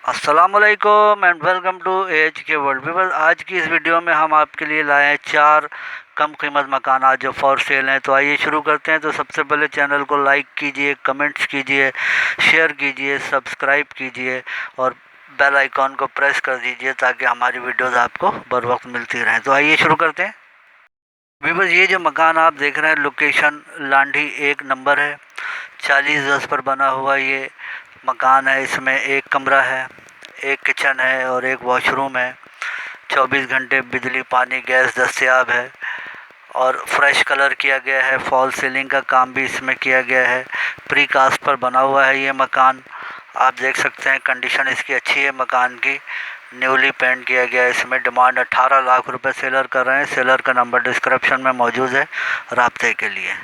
अस्सलामुअलैकुम and welcome to H के world viewers. आज की इस वीडियो में हम आपके लिए लाए हैं 4 कम कीमत मकानात जो फॉर सेल हैं। तो आइए शुरू करते हैं। तो सबसे पहले चैनल को लाइक कीजिए, कमेंट्स कीजिए, शेयर कीजिए, सब्सक्राइब कीजिए और बेल आइकॉन को प्रेस कर दीजिए ताकि हमारी वीडियोस आपको बर वक्त मिलती रहें। तो आइए शुरू करते हैं। व्यूअर्स, ये जो मकान आप देख रहे हैं लोकेशन लांढी 1 नंबर है। 40 गज पर बना हुआ ये मकान है। इसमें एक कमरा है, एक किचन है और एक वॉशरूम है। 24 घंटे बिजली पानी गैस दस्तयाब है और फ्रेश कलर किया गया है। फॉल सीलिंग का काम भी इसमें किया गया है। प्री कास्ट पर बना हुआ है ये मकान। आप देख सकते हैं कंडीशन इसकी अच्छी है मकान की। न्यूली पेंट किया गया है। इसमें डिमांड 18 लाख रुपए सेलर कर रहे हैं। सेलर का नंबर डिस्क्रिप्शन में मौजूद है राब्ते के लिए।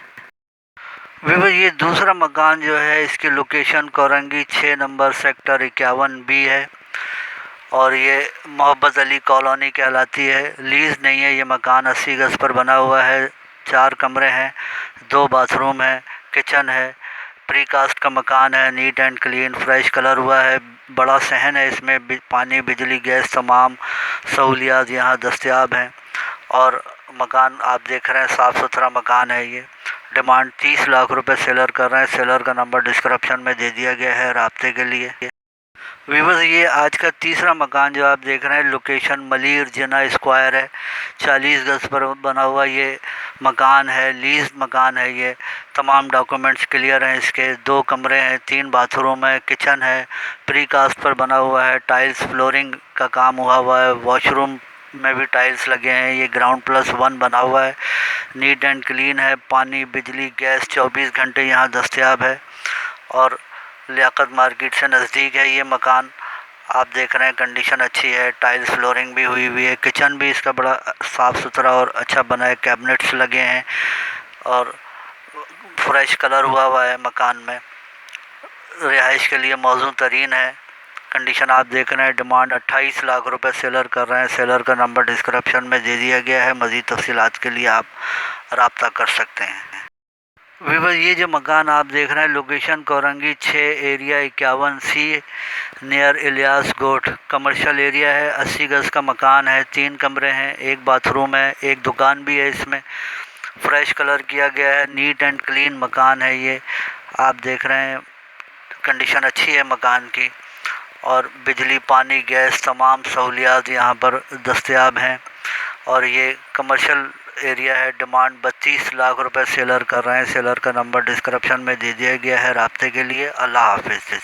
विवो ये दूसरा मकान जो है इसकी location Korangi 6 number sector 51B है और ये मोहब्बत अली कॉलोनी कहलाती है। लीज़ नहीं है ये मकान। 80 गज पर बना हुआ है। 4 कमरे हैं, 2 बाथरूम है, किचन है। प्री कास्ट का मकान है। Neat and clean fresh colour हुआ है। बड़ा सहन है। इसमें पानी बिजली गैस तमाम सहूलियात यहाँ दस्तयाब हैं और मकान आप देख रहे हैं साफ़ सुथरा मकान है ये। डिमांड 30 लाख रुपए सेलर कर रहे हैं। सेलर का नंबर डिस्क्रिप्शन में दे दिया गया है राब्ते के लिए। व्यूअर्स, ये आज का तीसरा मकान जो आप देख रहे हैं लोकेशन मलिर जिना स्क्वायर है। 40 गज पर बना हुआ ये मकान है। लीज मकान है ये। तमाम डॉक्यूमेंट्स क्लियर हैं इसके। 2 कमरे हैं, 3 बाथरूम है, किचन है। प्री कास्ट पर बना हुआ है। टाइल्स फ्लोरिंग का काम हुआ है। वॉशरूम में भी टाइल्स लगे हैं। ये ग्राउंड +1 बना हुआ है। नीट एंड क्लीन है। पानी बिजली गैस 24 घंटे यहाँ दस्तयाब है और लियाकत मार्केट से नज़दीक है ये मकान। आप देख रहे हैं कंडीशन अच्छी है। टाइल्स फ्लोरिंग भी हुई हुई है। किचन भी इसका बड़ा साफ़ सुथरा और अच्छा बना है। कैबिनेट्स लगे हैं और फ्रेश कलर हुआ है मकान में। रिहाइश के लिए मौजूद तरीन है। कंडीशन आप देख रहे हैं। डिमांड 28 लाख रुपए सेलर कर रहे हैं। सेलर का नंबर डिस्क्रिप्शन में दे दिया गया है। मज़ीद तफसीलात के लिए आप रब्ता कर सकते हैं। व्यूअर्स, ये जो मकान आप देख रहे हैं location Korangi 6 area 51C near Ilyas Goth commercial area है। 80 गज का मकान है। 3 कमरे हैं, 1 बाथरूम है, 1 दुकान भी है। इसमें फ्रेश कलर किया गया है। नीट एंड क्लीन मकान है ये। आप देख रहे हैं कंडीशन अच्छी है मकान की और बिजली पानी गैस तमाम सहूलियात यहाँ पर दस्तयाब हैं और ये कमर्शियल एरिया है। डिमांड 32 लाख रुपए सेलर कर रहे हैं। सेलर का नंबर डिस्क्रिप्शन में दे दिया गया है राब्ते के लिए। अल्लाह हाफिज़।